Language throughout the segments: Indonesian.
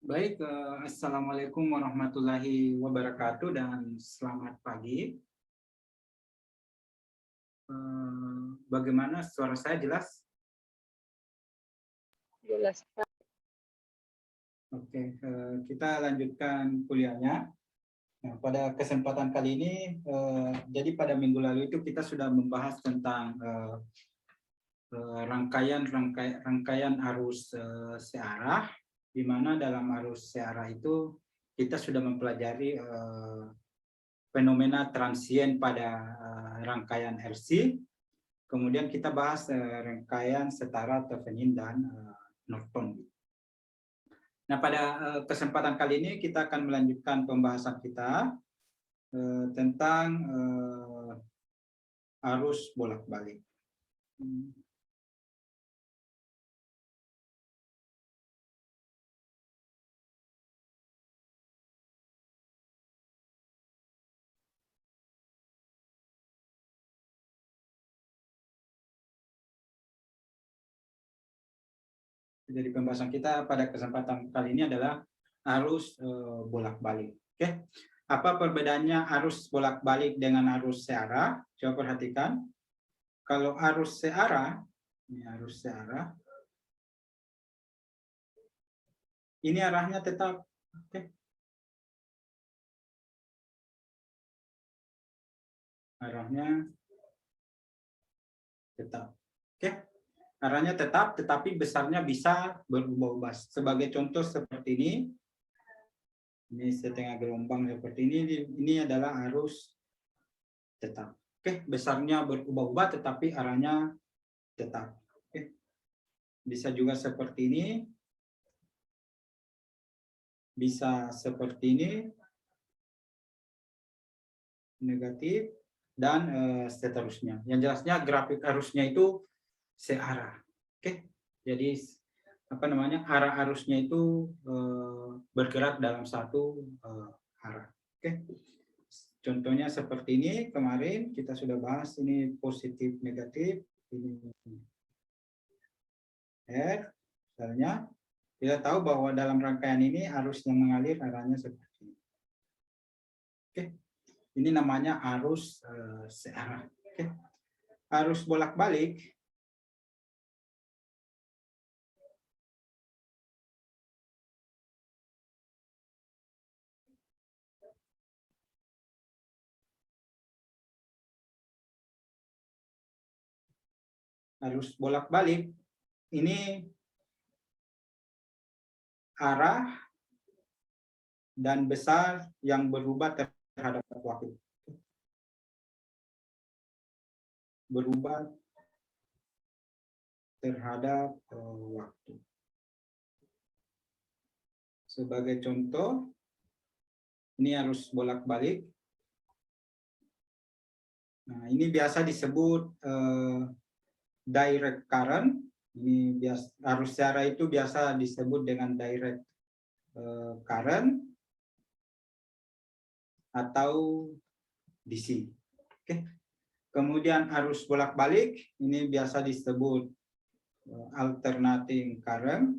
Baik, Assalamualaikum warahmatullahi wabarakatuh dan selamat pagi. Bagaimana suara saya jelas? Jelas, Pak. Oke, kita lanjutkan kuliahnya. Nah, pada kesempatan kali ini, jadi pada minggu lalu itu kita sudah membahas tentang rangkaian arus searah, di mana dalam arus searah itu kita sudah mempelajari fenomena transien pada rangkaian RC. Kemudian kita bahas rangkaian setara Thevenin dan Norton. Nah, pada kesempatan kali ini kita akan melanjutkan pembahasan kita tentang arus bolak-balik. Jadi pembahasan kita pada kesempatan kali ini adalah arus bolak-balik. Oke, apa perbedaannya arus bolak-balik dengan arus searah? Coba perhatikan. Kalau arus searah, ini arahnya tetap. Oke. Arahnya tetap. Oke. Arahnya tetap, tetapi besarnya bisa berubah-ubah. Sebagai contoh seperti ini. Ini setengah gelombang seperti ini. Ini adalah arus tetap. Oke, besarnya berubah-ubah, tetapi arahnya tetap. Oke. Bisa juga seperti ini. Bisa seperti ini. Negatif. Dan seterusnya. Yang jelasnya grafik arusnya itu searah. Oke, jadi arah arusnya itu bergerak dalam satu arah. Oke, contohnya seperti ini. Kemarin kita sudah bahas ini positif negatif. Ini R, misalnya kita tahu bahwa dalam rangkaian ini arus yang mengalir arahnya seperti ini. Oke, ini namanya arus searah. Oke, arus bolak-balik ini arah dan besar yang berubah terhadap waktu. Berubah terhadap waktu. Sebagai contoh, ini arus bolak-balik. Nah, ini biasa disebut direct current. Ini arus searah itu biasa disebut dengan direct current atau DC. Oke. Kemudian arus bolak-balik ini biasa disebut alternating current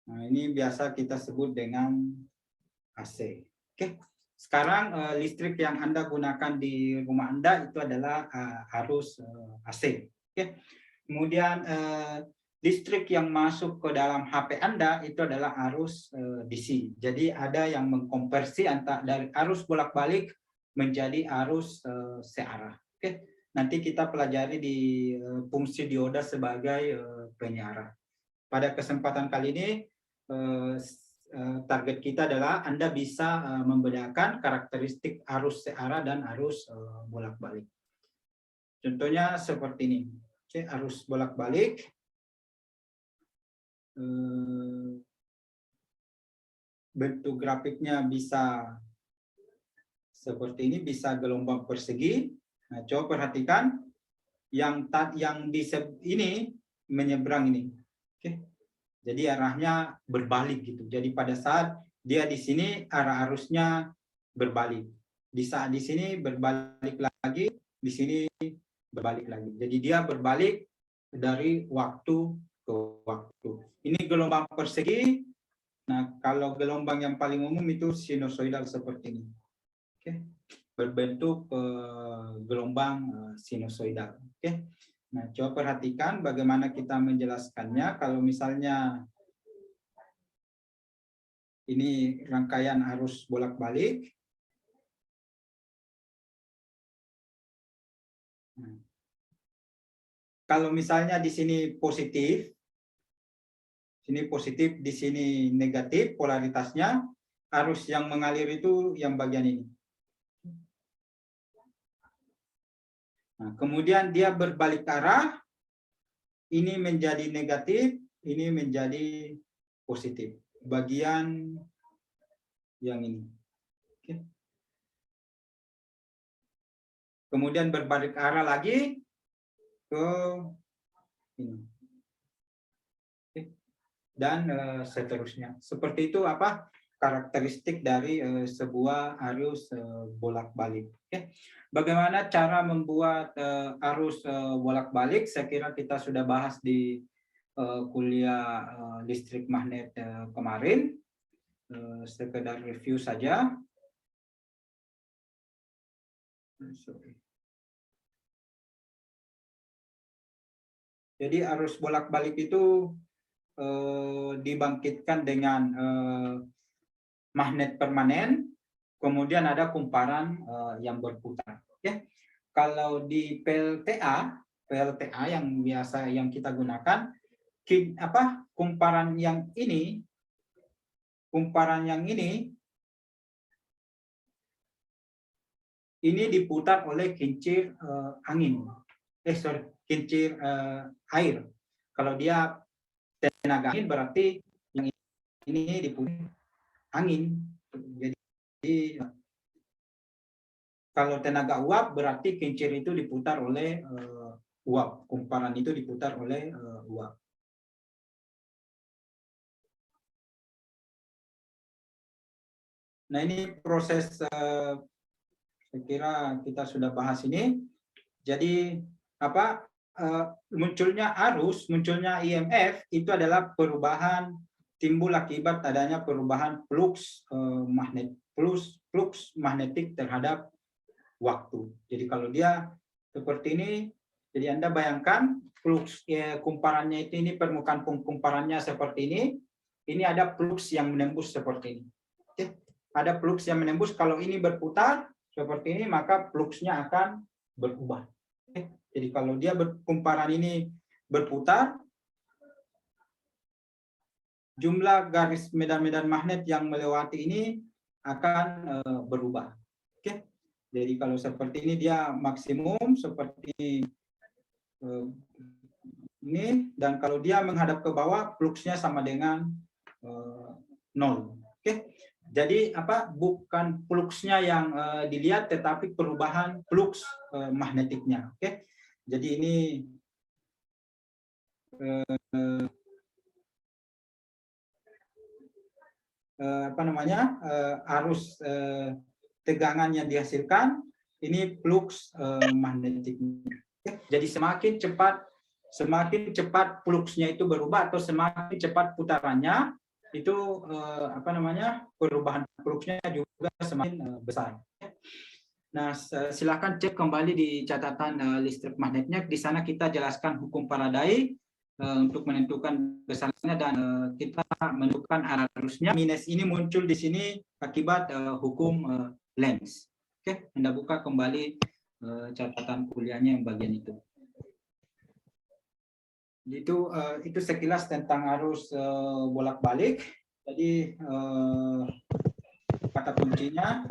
Nah, ini biasa kita sebut dengan AC. Oke. Sekarang listrik yang Anda gunakan di rumah Anda itu adalah arus AC. Oke. Kemudian listrik yang masuk ke dalam HP Anda itu adalah arus DC. Jadi ada yang mengkonversi dari arus bolak-balik menjadi arus searah. Oke. Nanti kita pelajari di fungsi dioda sebagai penyarah. Pada kesempatan kali ini target kita adalah Anda bisa membedakan karakteristik arus searah dan arus bolak-balik. Contohnya seperti ini. Oke, arus bolak-balik. Bentuk grafiknya bisa seperti ini, bisa gelombang persegi. Nah, coba perhatikan yang di ini menyeberang ini. Oke. Jadi arahnya berbalik gitu. Jadi pada saat dia di sini arah arusnya berbalik. Di saat di sini berbalik lagi, di sini berbalik lagi. Jadi dia berbalik dari waktu ke waktu. Ini gelombang persegi. Nah, kalau gelombang yang paling umum itu sinusoidal seperti ini. Oke. Berbentuk gelombang sinusoidal. Oke. Nah, coba perhatikan bagaimana kita menjelaskannya. Kalau misalnya ini rangkaian arus bolak-balik. Kalau misalnya di sini positif, di sini negatif polaritasnya, arus yang mengalir itu yang bagian ini. Nah, kemudian dia berbalik arah, ini menjadi negatif, ini menjadi positif. Bagian yang ini. Oke. Kemudian berbalik arah lagi ke ini. Oke. Dan seterusnya. Seperti itu apa karakteristik dari sebuah arus bolak-balik. Oke. Bagaimana cara membuat arus bolak-balik? Saya kira kita sudah bahas di kuliah listrik magnet kemarin. Sekedar review saja. Jadi arus bolak-balik itu dibangkitkan dengan magnet permanen, kemudian ada kumparan yang berputar. Ya. Kalau di PLTA yang biasa yang kita gunakan, kumparan yang ini diputar oleh kincir angin. Kincir air. Kalau dia tenaga angin berarti yang ini diputar angin. Jadi kalau tenaga uap berarti kincir itu diputar oleh uap. Kumparan itu diputar oleh uap. Nah, ini proses saya kira kita sudah bahas ini. Jadi munculnya IMF itu adalah perubahan timbul akibat adanya perubahan flux magnetik terhadap waktu. Jadi kalau dia seperti ini, jadi Anda bayangkan flux kumparannya itu, ini permukaan kumparannya seperti ini. Ini ada flux yang menembus seperti ini. Oke. Ada flux yang menembus. Kalau ini berputar seperti ini, maka fluxnya akan berubah. Oke. Jadi kalau dia kumparan ini berputar, jumlah garis medan-medan magnet yang melewati ini akan berubah. Oke. Jadi kalau seperti ini dia maksimum seperti ini, dan kalau dia menghadap ke bawah fluxnya sama dengan 0. Oke. Jadi bukan fluxnya yang dilihat, tetapi perubahan flux magnetiknya. Oke. Jadi ini arus tegangan yang dihasilkan, ini flux magnetiknya. Oke. Jadi semakin cepat fluxnya itu berubah atau semakin cepat putarannya, itu perubahan fluxnya juga semakin besar. Nah, silakan cek kembali di catatan listrik magnetnya. Di sana kita jelaskan hukum Faraday untuk menentukan besarnya, dan kita menentukan arah arusnya. Minus ini muncul di sini akibat hukum Lenz. Oke, Anda buka kembali catatan kuliahnya yang bagian itu. Itu sekilas tentang arus bolak-balik. Jadi kata kuncinya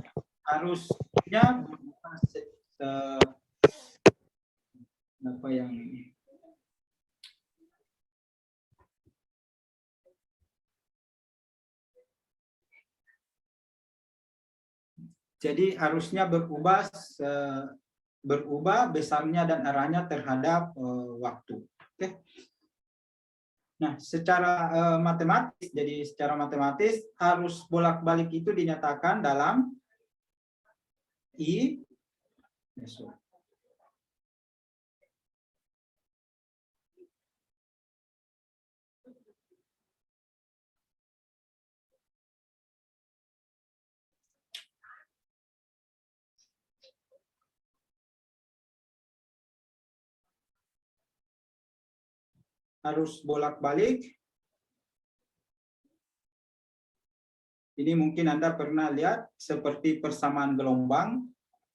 arusnya jadi arusnya berubah besarnya dan arahnya terhadap waktu. Oke. Nah, secara matematis, arus bolak-balik itu dinyatakan dalam arus bolak-balik. Ini mungkin Anda pernah lihat seperti persamaan gelombang.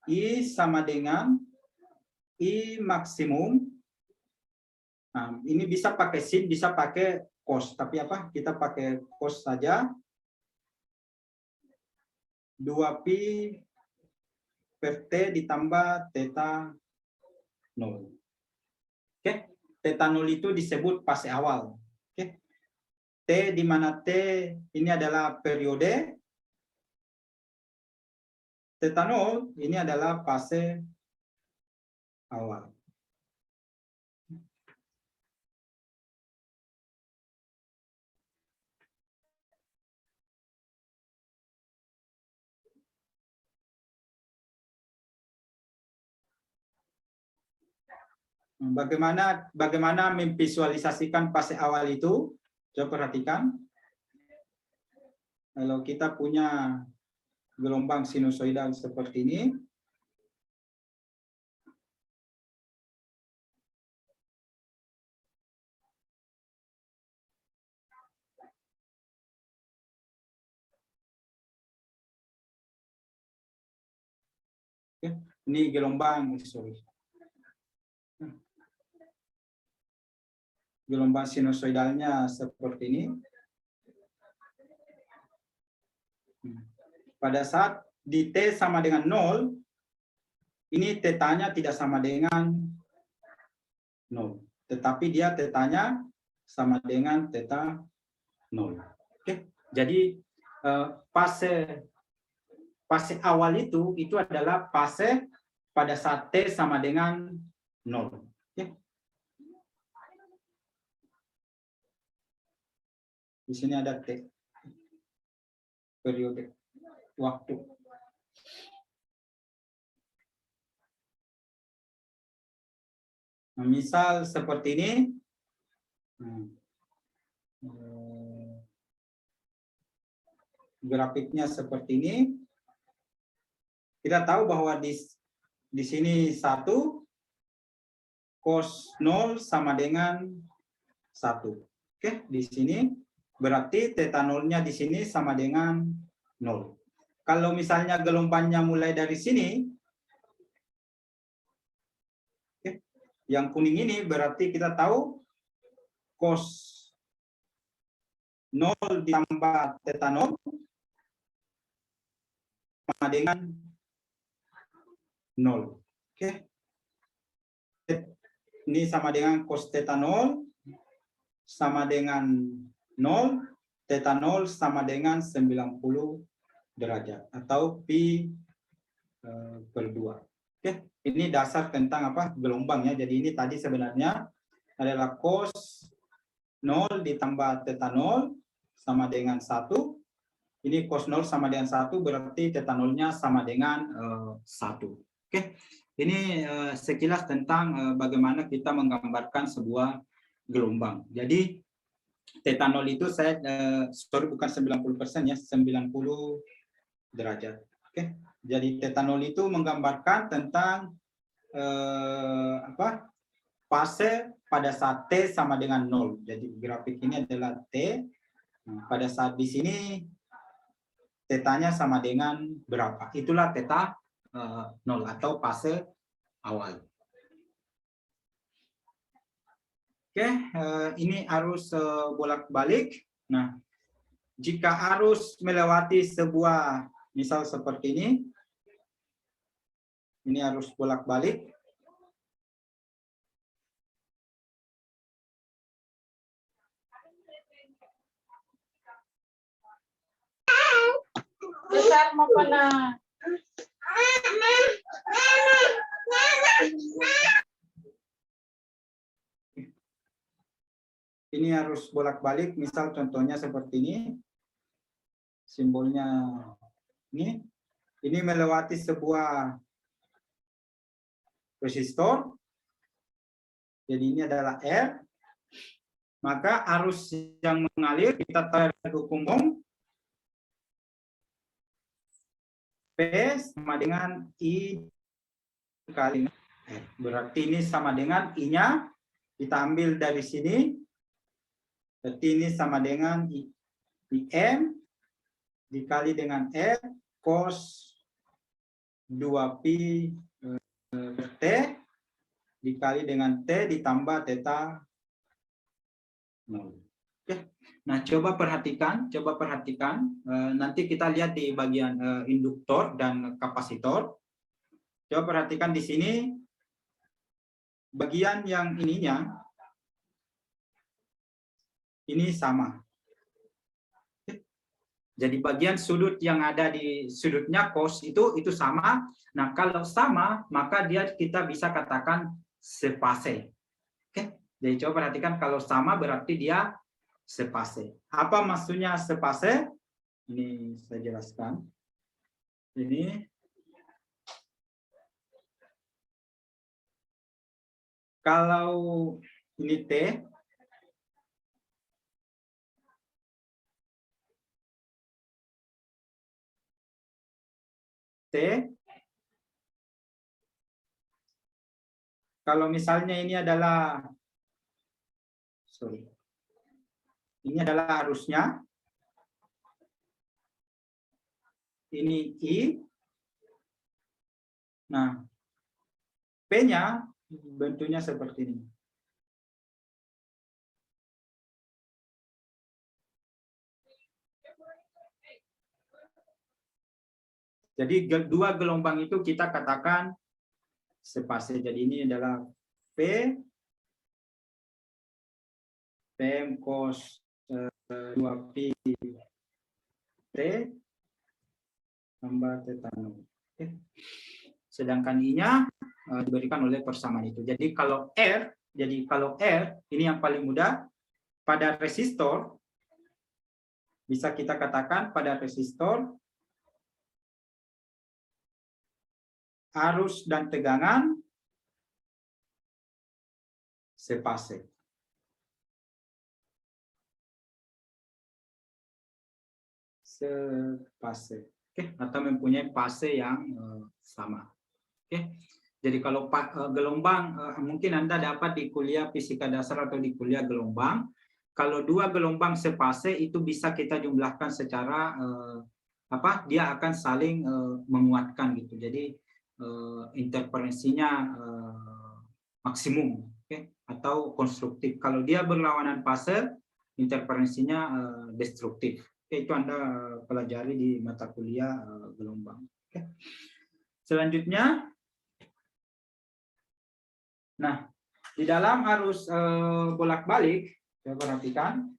I sama dengan I maksimum. Nah, ini bisa pakai sin, bisa pakai cos. Tapi apa? Kita pakai cos saja. 2pi per T ditambah theta 0. Oke, theta 0 itu disebut fase awal. Oke. T di mana T ini adalah periode. Theta 0 ini adalah fase awal. Bagaimana memvisualisasikan fase awal itu? Coba perhatikan. Kalau kita punya gelombang sinusoidal seperti ini, ini gelombang, gelombang sinusoidalnya seperti ini. Pada saat di T sama dengan 0, ini tetanya tidak sama dengan 0. Tetapi dia tetanya sama dengan theta 0. Oke. Jadi fase awal itu adalah fase pada saat T sama dengan 0. Oke. Di sini ada T. Periode waktu. Nah, misal seperti ini. Grafiknya seperti ini. Kita tahu bahwa di sini 1 cos 0 sama dengan 1. Oke, di sini berarti theta 0-nya di sini sama dengan 0. Kalau misalnya gelombangnya mulai dari sini, oke, yang kuning ini berarti kita tahu cos 0 ditambah theta 0 sama dengan 0. Oke. Ini sama dengan cos theta 0 sama dengan 0, theta 0 sama dengan 90 derajat atau pi per 2. Oke, ini dasar tentang apa? Gelombangnya. Jadi ini tadi sebenarnya adalah cos 0 ditambah theta 0 sama dengan 1. Ini cos 0 sama dengan 1 berarti theta 0-nya sama dengan 1. Oke. Ini sekilas tentang bagaimana kita menggambarkan sebuah gelombang. Jadi theta 0 itu saya bukan 90% ya, 90 derajat. Oke. Jadi theta 0 itu menggambarkan tentang fase pada saat T sama dengan 0. Jadi grafik ini adalah T. Nah, pada saat di sini tetanya sama dengan berapa? Itulah theta 0 atau fase awal. Oke, ini arus bolak-balik. Nah, jika arus melewati sebuah, misal seperti ini arus bolak-balik. Besar mau pernah. Ini harus bolak-balik, misal contohnya seperti ini. Simbolnya ini. Ini melewati sebuah resistor. Jadi ini adalah R. Maka arus yang mengalir kita tarik hukum Ohm. P sama dengan I kali R. Berarti ini sama dengan I-nya. Kita ambil dari sini. Berarti ini sama dengan IM dikali dengan R cos 2pi per T dikali dengan T ditambah theta 0. Oke. Nah, coba perhatikan. Nanti kita lihat di bagian induktor dan kapasitor. Coba perhatikan di sini bagian yang ininya ini sama. Jadi bagian sudut yang ada di sudutnya cos itu sama. Nah, kalau sama maka kita bisa katakan sepase. Oke. Jadi coba perhatikan, kalau sama berarti dia sepase. Apa maksudnya sepase? Ini saya jelaskan. Ini kalau ini T, kalau misalnya ini adalah, ini adalah arusnya, ini I, nah P-nya bentuknya seperti ini. Jadi dua gelombang itu kita katakan sepase. Jadi ini adalah P PM cos 2pi T tambah theta 0. Oke. Sedangkan I-nya diberikan oleh persamaan itu. Jadi kalau R ini yang paling mudah pada resistor, bisa kita katakan pada resistor arus dan tegangan sepase. Sepase. Oke, atau mempunyai fase yang sama. Oke. Jadi kalau gelombang, mungkin Anda dapat di kuliah fisika dasar atau di kuliah gelombang. Kalau dua gelombang sepase itu bisa kita jumlahkan secara dia akan saling menguatkan gitu. Jadi interferensinya maksimum, atau konstruktif. Kalau dia berlawanan fase, interferensinya destruktif. Itu Anda pelajari di mata kuliah gelombang. Selanjutnya, nah di dalam arus bolak-balik, saya perhatikan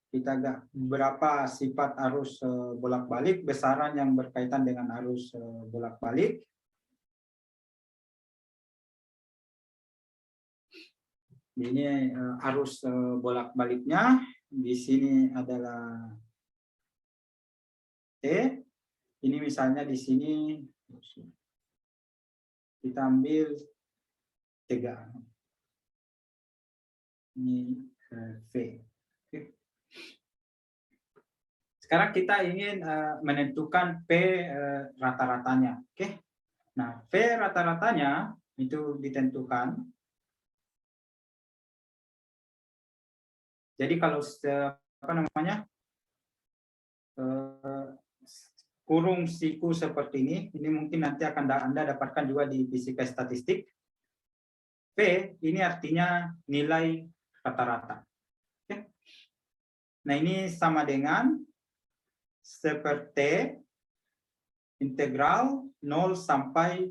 kita agak berapa sifat arus bolak-balik, besaran yang berkaitan dengan arus bolak-balik. Ini arus bolak-baliknya. Di sini adalah T. Ini misalnya di sini kita ambil 3. Ini V. Sekarang kita ingin menentukan P rata-ratanya. Nah, P rata-ratanya itu ditentukan. Jadi kalau kurung siku seperti ini mungkin nanti akan Anda dapatkan juga di fisika statistik. P ini artinya nilai rata-rata. Nah, ini sama dengan seperti integral 0 sampai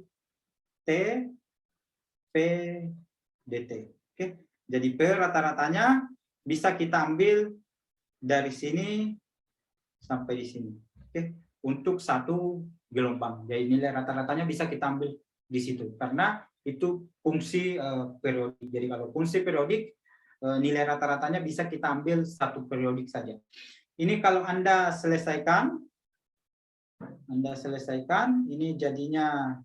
T P dt. Jadi P rata-ratanya bisa kita ambil dari sini sampai di sini. Untuk satu gelombang. Jadi nilai rata-ratanya bisa kita ambil di situ karena itu fungsi periodik. Jadi kalau fungsi periodik, nilai rata-ratanya bisa kita ambil satu periodik saja. Ini kalau Anda selesaikan, ini jadinya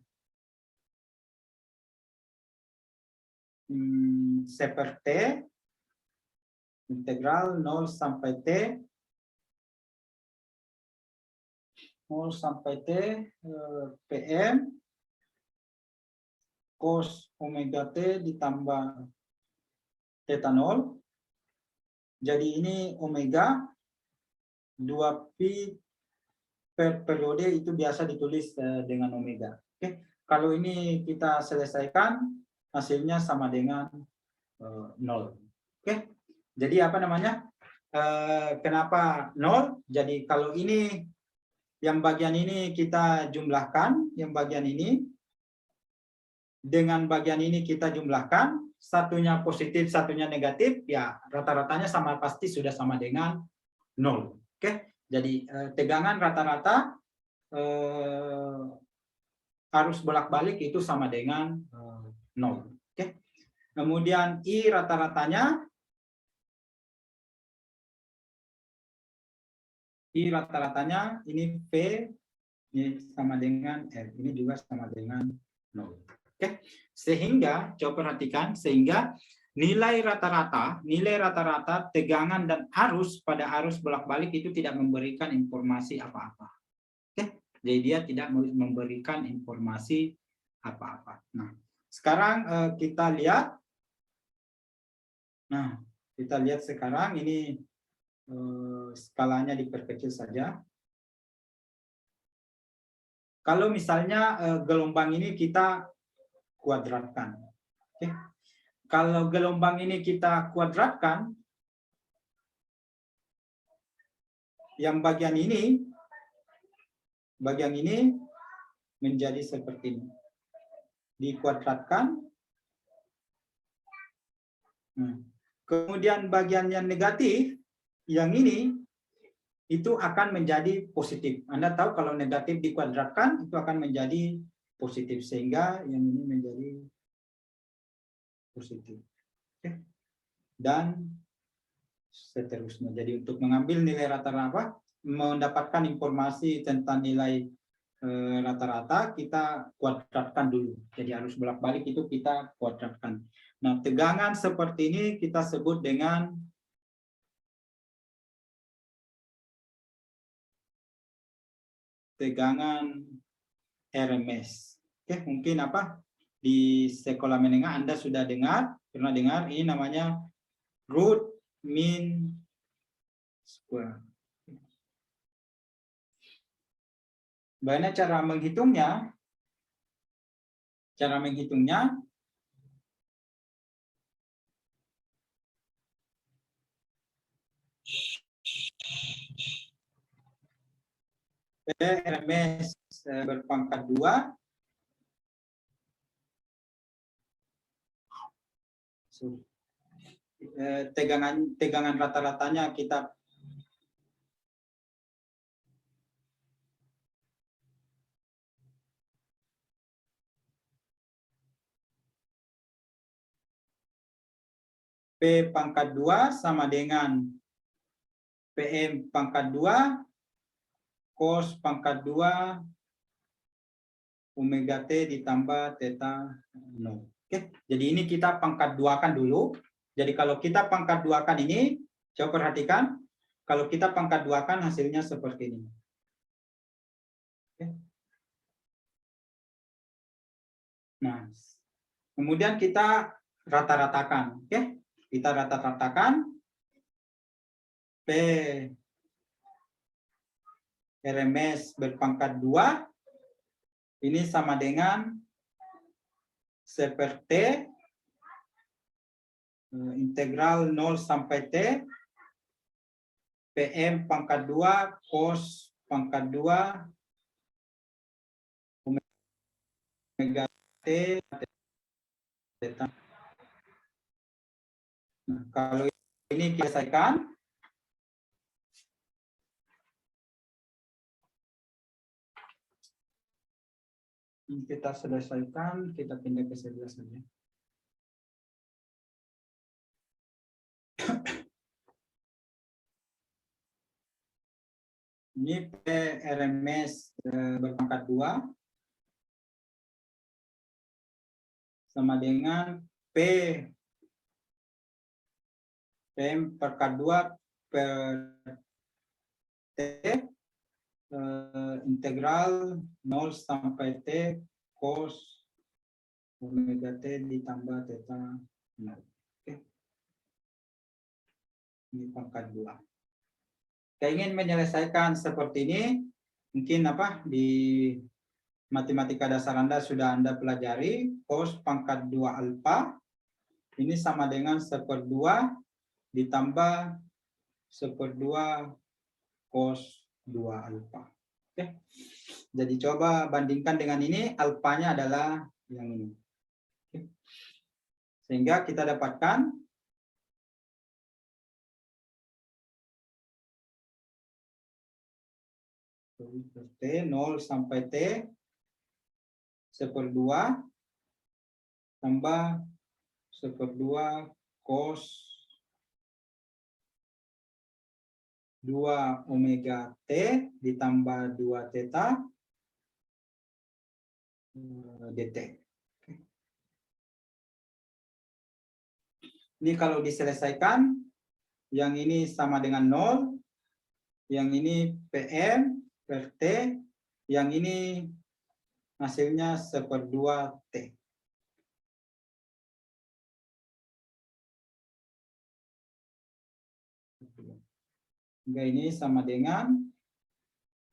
seperti integral 0 sampai T 0 sampai T PM cos omega T ditambah theta 0 Jadi ini omega 2pi per periode itu biasa ditulis dengan omega. Oke, kalau ini kita selesaikan, hasilnya sama dengan 0. Oke, jadi apa namanya? Kenapa 0? Jadi kalau ini, yang bagian ini kita jumlahkan, yang bagian ini, dengan bagian ini kita jumlahkan, satunya positif, satunya negatif, ya rata-ratanya sama, pasti sudah sama dengan 0. Oke, jadi tegangan rata-rata arus bolak-balik itu sama dengan 0. Oke. Kemudian I rata-ratanya ini P ini sama dengan R, ini juga sama dengan 0. Oke. Sehingga coba perhatikan, sehingga nilai rata-rata tegangan dan arus pada arus bolak-balik itu tidak memberikan informasi apa-apa. Oke. Jadi dia tidak memberikan informasi apa-apa. Nah, sekarang kita lihat. Nah, kita lihat sekarang ini skalanya diperkecil saja. Kalau misalnya gelombang ini kita kuadratkan. Oke. Kalau gelombang ini kita kuadratkan, yang bagian ini menjadi seperti ini. Dikuadratkan. Kemudian bagian yang negatif, yang ini, itu akan menjadi positif. Anda tahu kalau negatif dikuadratkan, itu akan menjadi positif. Sehingga yang ini menjadi positif. Oke. Dan seterusnya. Jadi untuk mengambil nilai rata-rata, mendapatkan informasi tentang nilai rata-rata, kita kuadratkan dulu. Jadi arus bolak-balik itu kita kuadratkan. Nah, tegangan seperti ini kita sebut dengan tegangan RMS. Oke, mungkin apa? Di sekolah menengah Anda sudah pernah dengar, ini namanya root mean square. Bagaimana cara menghitungnya? Cara menghitungnya RMS berpangkat 2 tegangan rata-ratanya kita P pangkat 2 sama dengan PM pangkat 2 cos pangkat 2 omega T ditambah theta 0. Oke, jadi ini kita pangkat 2-kan dulu. Jadi kalau kita pangkat 2-kan ini, coba perhatikan, kalau kita pangkat 2-kan hasilnya seperti ini. Oke. Nah, kemudian kita rata-ratakan. Oke, kita rata-ratakan P RMS berpangkat 2 ini sama dengan seperti integral 0 sampai T PM pangkat 2 cos pangkat 2 omega T theta. Nah, kalau ini kita selesaikan, kita pindah ke sebelah saja. Ini P RMS berpangkat 2 sama dengan P PM pangkat 2 per T integral 0 sampai T cos omega T ditambah theta 0. Oke. Ini pangkat 2. Kita ingin menyelesaikan seperti ini, mungkin di matematika dasar Anda sudah Anda pelajari, cos pangkat 2 alfa, ini sama dengan 1/2 ditambah 1/2 cos 2 alfa. Oke. Jadi coba bandingkan dengan ini, alfanya adalah yang ini. Oke. Sehingga kita dapatkan T 0 sampai T 1/2 tambah 1/2 cos 2 omega T ditambah 2 theta dt. Ini kalau diselesaikan, yang ini sama dengan 0, yang ini PM per T, yang ini hasilnya 1/2 T. Sehingga ini sama dengan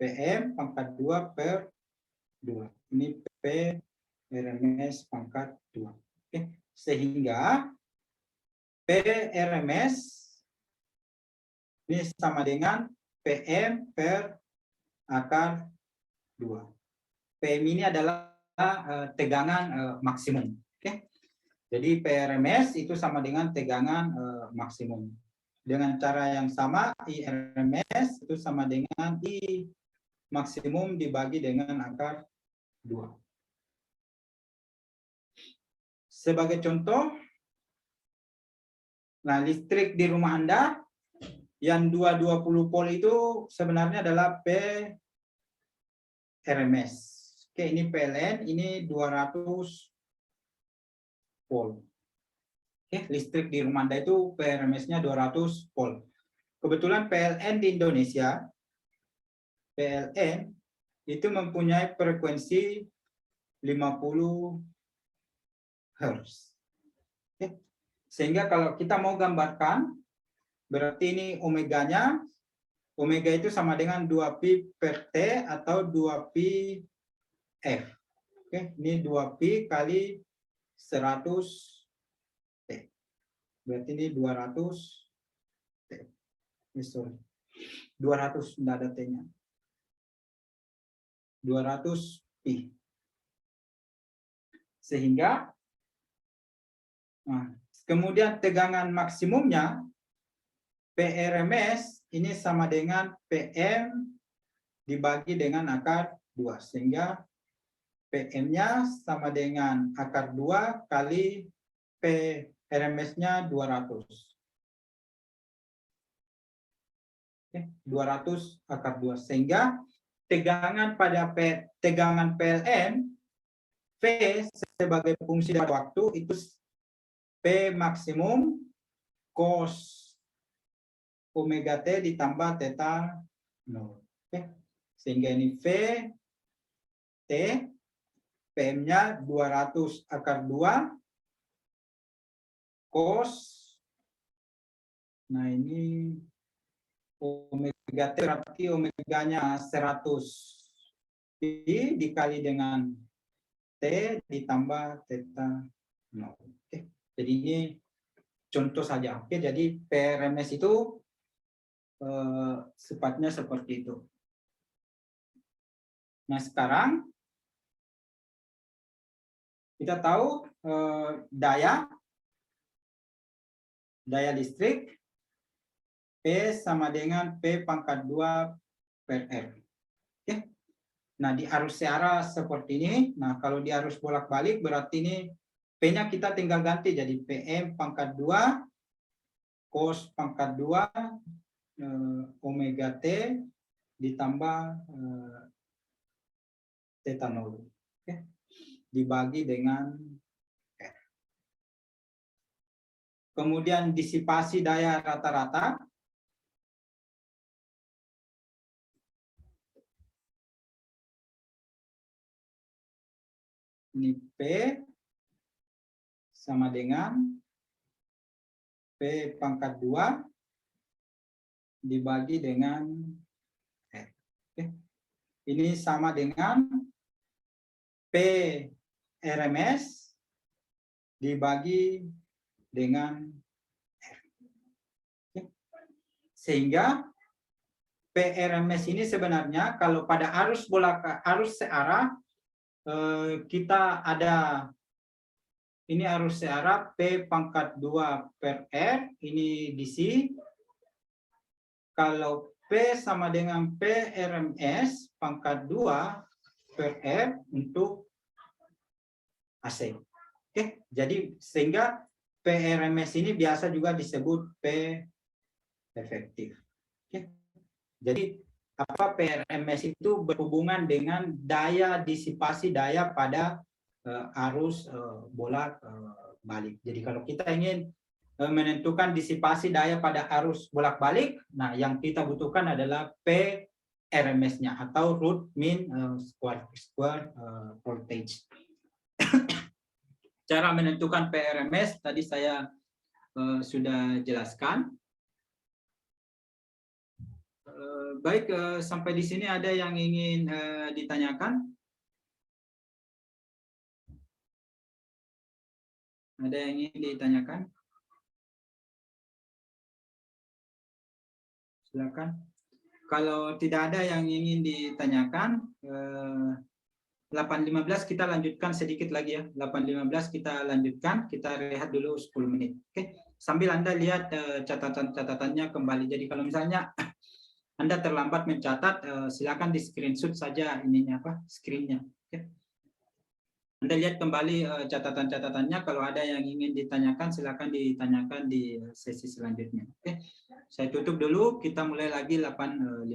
PM pangkat 2 per 2. Ini P RMS pangkat 2. Oke. Sehingga P RMS ini sama dengan PM per akar 2. PM ini adalah tegangan maksimum. Oke. Jadi PRMS itu sama dengan tegangan maksimum. Dengan cara yang sama, IRMS itu sama dengan I maksimum dibagi dengan akar 2. Sebagai contoh, nah listrik di rumah Anda yang 220 volt itu sebenarnya adalah P RMS. Oke, ini PLN, ini 200 volt. Oke, listrik di rumah Anda itu PRMS-nya 200 volt. Kebetulan PLN di Indonesia, PLN itu mempunyai frekuensi 50 Hz. Oke. Sehingga kalau kita mau gambarkan, berarti ini omeganya, omega itu sama dengan 2pi per T atau 2pi F. Oke, ini 2pi kali 100 T. Berarti ini 200 T. Sorry. 200 tidak ada T-nya. 200 pi. Sehingga kemudian tegangan maksimumnya PRMS ini sama dengan PM dibagi dengan akar 2. Sehingga PM-nya sama dengan akar 2 kali PRMS-nya 200. Oke, 200 akar 2. Sehingga tegangan pada tegangan PLN V sebagai fungsi dari waktu itu P maksimum cos omega T ditambah theta 0. Oke. Sehingga ini V T PM-nya 200 akar 2 cos, nah ini omega T berarti omeganya 100 pi dikali dengan T ditambah theta 0. Oke. Jadi ini contoh saja. Oke, jadi PRMS itu sifatnya seperti itu. Nah, sekarang kita tahu daya listrik P sama dengan P pangkat 2 per R. Oke. Nah, di arus searah seperti ini. Nah, kalau di arus bolak-balik berarti ini P-nya kita tinggal ganti jadi PM pangkat 2 cos pangkat 2 omega T ditambah theta 0. Oke. Dibagi dengan R. Kemudian disipasi daya rata-rata ini P sama dengan P pangkat 2 dibagi dengan R. Oke. Ini sama dengan P RMS dibagi dengan R. Oke. Sehingga PRMS ini sebenarnya kalau pada arus searah kita ada ini arus searah P pangkat 2 per R, ini DC. Kalau P sama dengan PRMS pangkat 2 per R untuk AC. Oke, jadi sehingga PRMS ini biasa juga disebut P efektif. Oke. Jadi apa PRMS itu berhubungan dengan daya disipasi daya pada arus bolak balik. Jadi kalau kita ingin menentukan disipasi daya pada arus bolak balik, nah yang kita butuhkan adalah PRMS-nya atau root mean square voltage. Cara menentukan PRMS tadi saya sudah jelaskan. Baik, sampai di sini ada yang ingin ditanyakan? Ada yang ingin ditanyakan? Silakan. Kalau tidak ada yang ingin ditanyakan, 8.15 kita lanjutkan sedikit lagi ya. 8.15 kita lanjutkan, kita rehat dulu 10 menit. Oke. Sambil Anda lihat catatan-catatannya kembali. Jadi kalau misalnya Anda terlambat mencatat, silakan di screenshot saja ininya screen-nya. Oke. Anda lihat kembali catatan-catatannya. Kalau ada yang ingin ditanyakan, silakan ditanyakan di sesi selanjutnya. Oke. Saya tutup dulu. Kita mulai lagi 8.15.